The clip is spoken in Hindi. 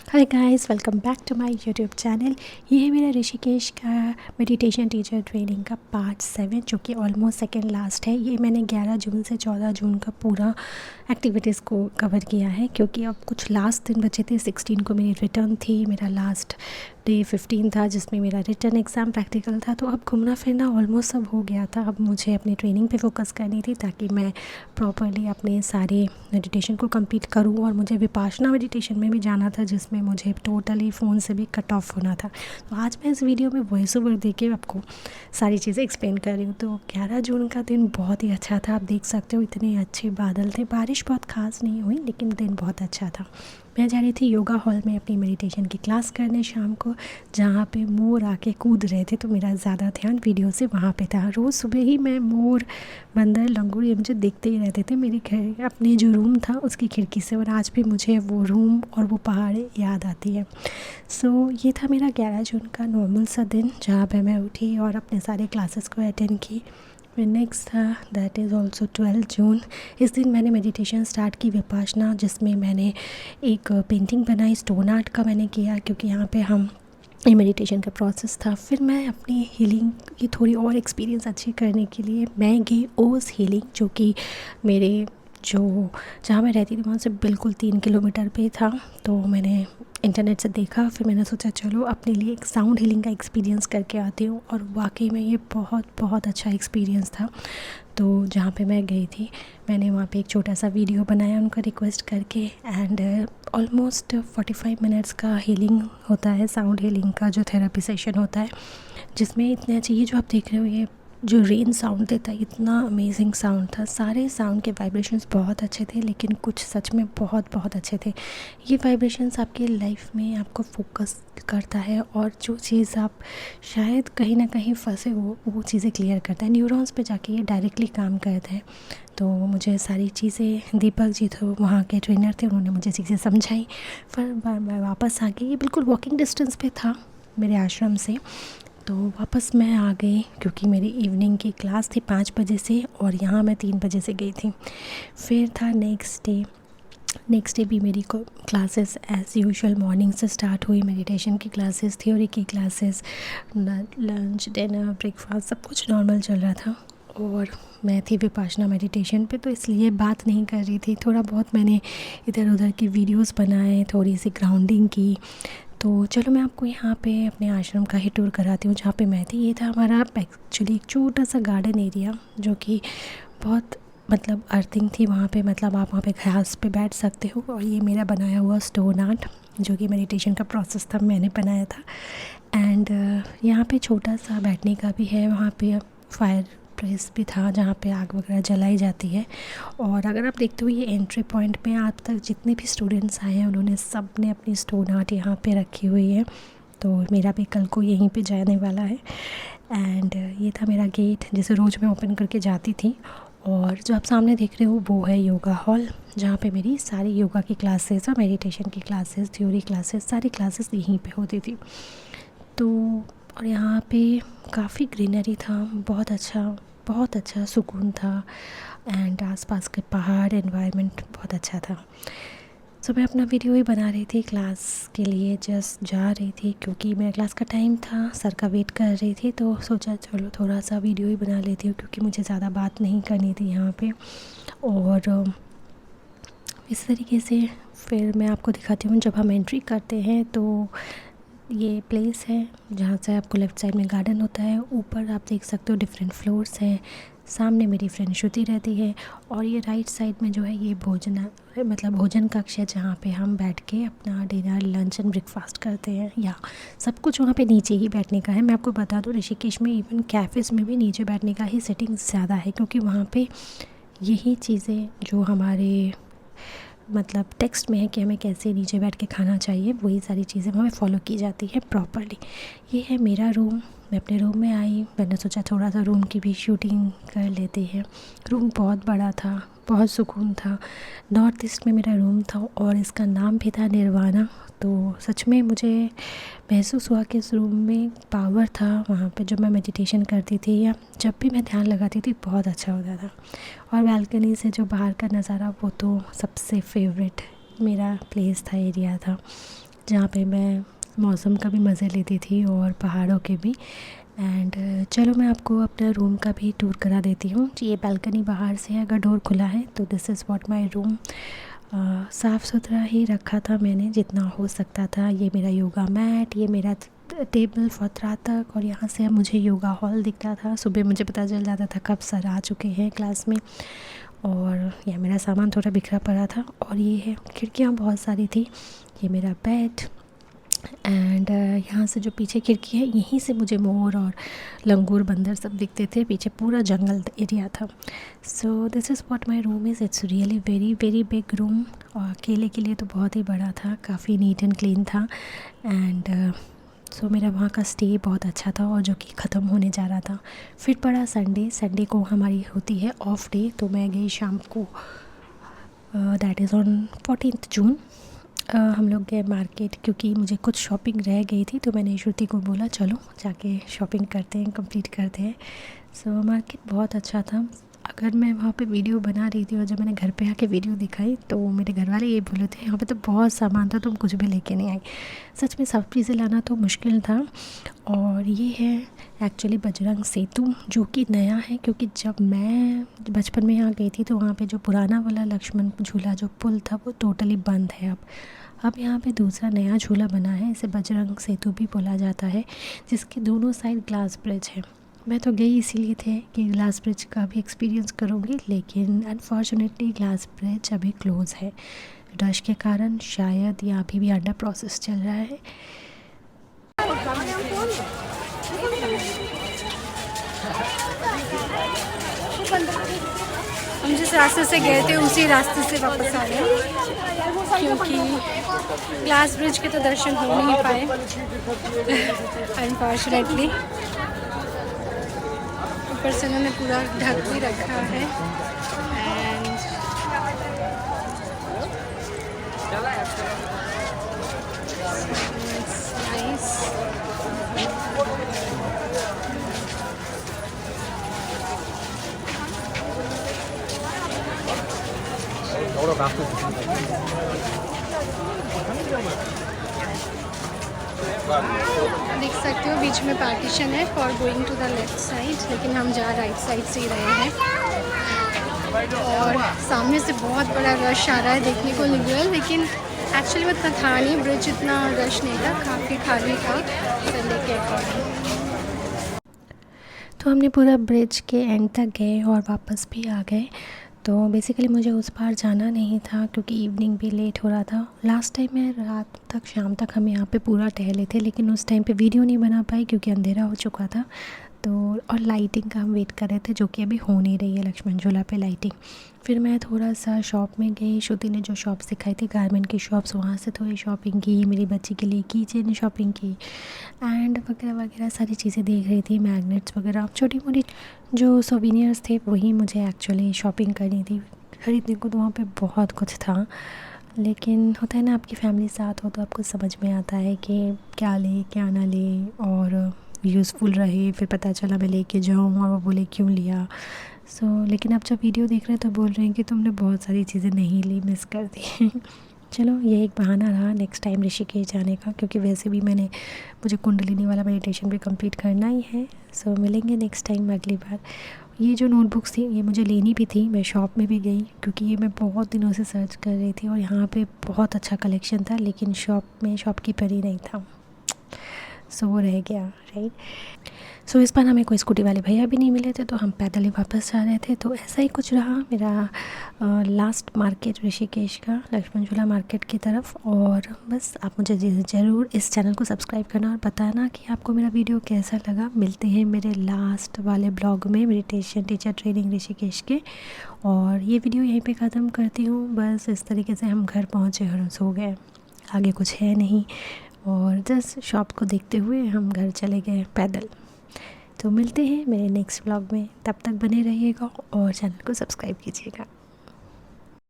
Hi guys, welcome back to my YouTube channel. ये है मेरा ऋषिकेश का मेडिटेशन टीचर ट्रेनिंग का पार्ट 7 जो कि ऑलमोस्ट सेकेंड लास्ट है। ये मैंने 11 जून से 14 जून का पूरा एक्टिविटीज़ को कवर किया है क्योंकि अब कुछ लास्ट दिन बचे थे। 16 को मेरी रिटर्न थी, मेरा लास्ट डे 15 था जिसमें मेरा रिटर्न एग्ज़ाम प्रैक्टिकल था। तो अब घूमना फिरना ऑलमोस्ट सब हो गया था। अब मुझे अपनी ट्रेनिंग पे फोकस करनी थी ताकि मैं प्रॉपरली अपने सारे मेडिटेशन को कंप्लीट करूं। और मुझे विपाशना मेडिटेशन में भी जाना था जिसमें मुझे टोटली फ़ोन से भी कट ऑफ होना था। तो आज मैं इस वीडियो में वॉइस ओवर दे के आपको सारी चीज़ें एक्सप्लेन कर रही हूँ। तो 11 जून का दिन बहुत ही अच्छा था। आप देख सकते हो इतने अच्छे बादल थे। बारिश बहुत ख़ास नहीं हुई लेकिन दिन बहुत अच्छा था। मैं जा रही थी योगा हॉल में अपनी मेडिटेशन की क्लास करने शाम को, जहाँ पे मोर आके कूद रहे थे। तो मेरा ज़्यादा ध्यान वीडियो से वहाँ पे था। रोज़ सुबह ही मैं मोर, बंदर, लंगूर ये मुझे देखते ही रहते थे मेरी अपने जो रूम था उसकी खिड़की से। और आज भी मुझे वो रूम और वो पहाड़ें याद आती है। सो ये था मेरा 11 जून का नॉर्मल सा दिन जहाँ पे मैं उठी और अपने सारे क्लासेस को अटेंड की। फिर नेक्स्ट था दैट इज़ ऑल्सो 12 जून। इस दिन मैंने मेडिटेशन स्टार्ट की विपाशना, जिसमें मैंने एक पेंटिंग बनाई। स्टोन आर्ट का मैंने किया क्योंकि यहाँ पे हम ये मेडिटेशन का प्रोसेस था। फिर मैं अपनी हीलिंग की थोड़ी और एक्सपीरियंस अच्छी करने के लिए मैं गई ओस हीलिंग, जो कि मेरे जो जहाँ मैं रहती थी वहाँ से बिल्कुल 3 किलोमीटर पे था। तो मैंने इंटरनेट से देखा, फिर मैंने सोचा चलो अपने लिए एक साउंड हीलिंग का एक्सपीरियंस करके आती हूँ। और वाकई में ये बहुत बहुत अच्छा एक्सपीरियंस था। तो जहाँ पे मैं गई थी मैंने वहाँ पे एक छोटा सा वीडियो बनाया उनको रिक्वेस्ट करके। एंड ऑलमोस्ट 45 मिनट्स का हीलिंग होता है, साउंड हीलिंग का जो थेरेपी सेशन होता है, जिसमें इतने अच्छे ये जो आप देख रहे हो ये जो रेन साउंड देता है, इतना अमेजिंग साउंड था। सारे साउंड के वाइब्रेशंस बहुत अच्छे थे लेकिन कुछ सच में बहुत बहुत अच्छे थे। ये वाइब्रेशंस आपकी लाइफ में आपको फोकस करता है और जो चीज़ आप शायद कहीं ना कहीं फंसे हो वो चीज़ें क्लियर करता है। न्यूरॉन्स पे जाके ये डायरेक्टली काम करता है। तो मुझे सारी चीज़ें दीपक जी तो वहाँ के ट्रेनर थे, उन्होंने मुझे चीज़ें समझाई। फिर मैं वापस आ गई। ये बिल्कुल वॉकिंग डिस्टेंस पे था मेरे आश्रम से। तो वापस मैं आ गई क्योंकि मेरी इवनिंग की क्लास थी 5 बजे से और यहाँ मैं 3 बजे से गई थी। फिर था नेक्स्ट डे भी मेरी क्लासेस एज़ यूजुअल मॉर्निंग से स्टार्ट हुई। मेडिटेशन की क्लासेस, थ्योरी की क्लासेस, लंच, डिनर, ब्रेकफास्ट सब कुछ नॉर्मल चल रहा था। और मैं थी विपाशना मेडिटेशन पे, तो इसलिए बात नहीं कर रही थी। थोड़ा बहुत मैंने इधर उधर की वीडियोस बनाए, थोड़ी सी ग्राउंडिंग की। तो चलो मैं आपको यहाँ पे अपने आश्रम का ही टूर कराती हूँ जहाँ पे मैं थी। ये था हमारा एक्चुअली एक छोटा सा गार्डन एरिया जो कि बहुत मतलब अर्थिंग थी वहाँ पे। मतलब आप वहाँ पे घास पे बैठ सकते हो। और ये मेरा बनाया हुआ स्टोन आर्ट जो कि मेडिटेशन का प्रोसेस था, मैंने बनाया था। एंड यहाँ पे छोटा सा बैठने का भी है। वहाँ पे फायर प्लेस भी था जहाँ पे आग वगैरह जलाई जाती है। और अगर आप देखते हो ये एंट्री पॉइंट में आज तक जितने भी स्टूडेंट्स आए हैं उन्होंने सब ने अपनी स्टोन आर्ट यहाँ पे रखी हुई है। तो मेरा भी कल को यहीं पे जाने वाला है। एंड ये था मेरा गेट जिसे रोज़ मैं ओपन करके जाती थी। और जो आप सामने देख रहे हो वो है योगा हॉल, जहाँ पे मेरी सारी योगा की क्लासेस और मेडिटेशन की क्लासेस, थ्योरी क्लासेस, सारी क्लासेस यहीं पे होती थी। तो और यहाँ पे काफ़ी ग्रीनरी था, बहुत अच्छा सुकून था। एंड आसपास के पहाड़, एनवायरनमेंट बहुत अच्छा था। सो मैं अपना वीडियो ही बना रही थी क्लास के लिए, जस्ट जा रही थी क्योंकि मेरा क्लास का टाइम था, सर का वेट कर रही थी। तो सोचा चलो थोड़ा सा वीडियो ही बना लेती हूँ क्योंकि मुझे ज़्यादा बात नहीं करनी थी यहाँ पे। और इस तरीके से फिर मैं आपको दिखाती हूँ। जब हम एंट्री करते हैं तो ये प्लेस है जहाँ से आपको लेफ़्ट साइड में गार्डन होता है। ऊपर आप देख सकते हो डिफरेंट फ्लोर्स हैं। सामने मेरी फ्रेंड श्रुति रहती है। और ये राइट साइड में जो है ये भोजन कक्ष है जहाँ पे हम बैठ के अपना डिनर, लंच एंड ब्रेकफास्ट करते हैं। या सब कुछ वहाँ पे नीचे ही बैठने का है। मैं आपको बता दूँ ऋषिकेश में इवन कैफ़ेज़ में भी नीचे बैठने का ही सेटिंग ज़्यादा है क्योंकि वहाँ पे यही चीज़ें जो हमारे मतलब टेक्स्ट में है कि हमें कैसे नीचे बैठ के खाना चाहिए, वही सारी चीज़ें हमें फॉलो की जाती है प्रॉपर्ली। ये है मेरा रूम। मैं अपने रूम में आई, मैंने सोचा थोड़ा सा रूम की भी शूटिंग कर लेते हैं। रूम बहुत बड़ा था, बहुत सुकून था। नॉर्थ ईस्ट में मेरा रूम था और इसका नाम भी था निर्वाणा। तो सच में मुझे महसूस हुआ कि इस रूम में पावर था। वहाँ पे जब मैं मेडिटेशन करती थी या जब भी मैं ध्यान लगाती थी बहुत अच्छा होता था। और बालकनी से जो बाहर का नज़ारा वो तो सबसे फेवरेट मेरा प्लेस था, एरिया था। जहाँ पे मैं मौसम का भी मज़े लेती थी और पहाड़ों के भी। एंड चलो मैं आपको अपना रूम का भी टूर करा देती हूँ। ये बालकनी बाहर से अगर डोर खुला है तो this is what my room. साफ़ सुथरा ही रखा था मैंने जितना हो सकता था। ये मेरा योगा मैट, ये मेरा टेबल फॉर त्राटक, और यहाँ से मुझे योगा हॉल दिख रहा था। सुबह मुझे पता चल जाता था कब सर आ चुके हैं क्लास में। और यह मेरा सामान थोड़ा बिखरा पड़ा था। और ये है, खिड़कियाँ बहुत सारी थी। ये मेरा बेड एंड यहाँ से जो पीछे खिड़की है, यहीं से मुझे मोर और लंगूर बंदर सब दिखते थे। पीछे पूरा जंगल एरिया था। So this is what my room is. It's really very very big room, और अकेले के लिए तो बहुत ही बड़ा था, काफ़ी नीट एंड क्लीन था। एंड सो मेरा वहाँ का स्टे बहुत अच्छा था, और जो कि ख़त्म होने जा रहा था। फिर पड़ा संडे को हमारी होती है ऑफ डे, तो मैं गई शाम को, दैट इज़ ऑन 14 जून। हम लोग गए मार्केट, क्योंकि मुझे कुछ शॉपिंग रह गई थी, तो मैंने श्रुति को बोला चलो जाके शॉपिंग करते हैं, कंप्लीट करते हैं। सो मार्केट बहुत अच्छा था। अगर मैं वहाँ पे वीडियो बना रही थी और जब मैंने घर पे आके वीडियो दिखाई तो मेरे घर वाले ये बोले थे यहाँ पे तो बहुत सामान था, तुम कुछ भी लेके नहीं आई। सच में सब चीज़ें लाना तो मुश्किल था। और ये है एक्चुअली बजरंग सेतु, जो कि नया है, क्योंकि जब मैं बचपन में यहाँ गई थी तो वहाँ पे जो पुराना वाला लक्ष्मण झूला जो पुल था वो टोटली बंद है। अब यहाँ पे दूसरा नया झूला बना है, इसे बजरंग सेतु भी बोला जाता है, जिसके दोनों साइड ग्लास ब्रिज है। मैं तो गई इसीलिए थे कि ग्लास ब्रिज का भी एक्सपीरियंस करूँगी, लेकिन अनफॉर्चुनेटली ग्लास ब्रिज अभी क्लोज़ है रश के कारण, शायद या अभी भी अंडर प्रोसेस चल रहा है। हम जिस रास्ते से गए थे उसी रास्ते से वापस आ गए, क्योंकि ग्लास ब्रिज के तो दर्शन हो नहीं पाए अनफॉर्चुनेटली। ऊपर से उन्होंने पूरा ढक भी रखा है। And nice. देख सकते हो बीच में पार्टीशन है for going to the left side, लेकिन हम जा राइट साइड से ही रहे हैं। और सामने से बहुत बड़ा रश आ रहा है, देखने को मिल रहा है, लेकिन एक्चुअली में इतना था नहीं, ब्रिज इतना रश नहीं था, काफ़ी खाली था संडे के अकॉर्डिंग। तो हमने पूरा ब्रिज के एंड तक गए और वापस भी आ गए। तो बेसिकली मुझे उस पार जाना नहीं था, क्योंकि इवनिंग भी लेट हो रहा था। लास्ट टाइम मैं रात तक, शाम तक हम यहाँ पे पूरा टहले थे, लेकिन उस टाइम पे वीडियो नहीं बना पाई क्योंकि अंधेरा हो चुका था। तो और लाइटिंग का हम वेट कर रहे थे, जो कि अभी हो नहीं रही है लक्ष्मण झूला पे लाइटिंग। फिर मैं थोड़ा सा शॉप में गई, श्रुति ने जो शॉप सिखाई थी गारमेंट की शॉप्स, वहाँ से थोड़ी शॉपिंग की, मेरी बच्ची के लिए की चेन शॉपिंग की, एंड वगैरह वगैरह सारी चीज़ें देख रही थी, मैग्नेट्स वगैरह, छोटी मोटी जो सोवेनियर्स थे वही मुझे एक्चुअली शॉपिंग करनी थी। खरीदने को तो वहाँ पे बहुत कुछ था, लेकिन होता है ना, आपकी फैमिली साथ हो तो आपको समझ में आता है कि क्या ले क्या ना ले, और यूज़फुल रहे। फिर पता चला मैं लेके जाऊँ और वो बोले क्यों लिया। लेकिन अब जब वीडियो देख रहे हैं तो बोल रहे हैं कि तुमने बहुत सारी चीज़ें नहीं ली, मिस कर दी। चलो ये एक बहाना रहा नेक्स्ट टाइम ऋषिकेश जाने का, क्योंकि वैसे भी मुझे कुंडलिनी वाला मेडिटेशन भी कंप्लीट करना ही है। मिलेंगे नेक्स्ट टाइम अगली बार। ये जो नोटबुक्स थी ये मुझे लेनी भी थी, मैं शॉप में भी गई, क्योंकि ये मैं बहुत दिनों से सर्च कर रही थी और यहाँ पे बहुत अच्छा कलेक्शन था, लेकिन शॉपकीपर ही नहीं था, वो रह गया, राइट। इस बार हमें कोई स्कूटी वाले भैया भी नहीं मिले थे, तो हम पैदल ही वापस जा रहे थे। तो ऐसा ही कुछ रहा मेरा लास्ट मार्केट ऋषिकेश का, लक्ष्मण झूला मार्केट की तरफ। और बस आप मुझे ज़रूर इस चैनल को सब्सक्राइब करना और बताना कि आपको मेरा वीडियो कैसा लगा। मिलते हैं मेरे लास्ट वाले ब्लॉग में, मेडिटेशन टीचर ट्रेनिंग ऋषिकेश के। और ये वीडियो यहीं पे ख़त्म करती हूँ। बस इस तरीके से हम घर पहुँचे और सो गए, आगे कुछ है नहीं। और जस्ट शॉप को देखते हुए हम घर चले गए पैदल। तो मिलते हैं मेरे नेक्स्ट व्लॉग में, तब तक बने रहिएगा और चैनल को सब्सक्राइब कीजिएगा।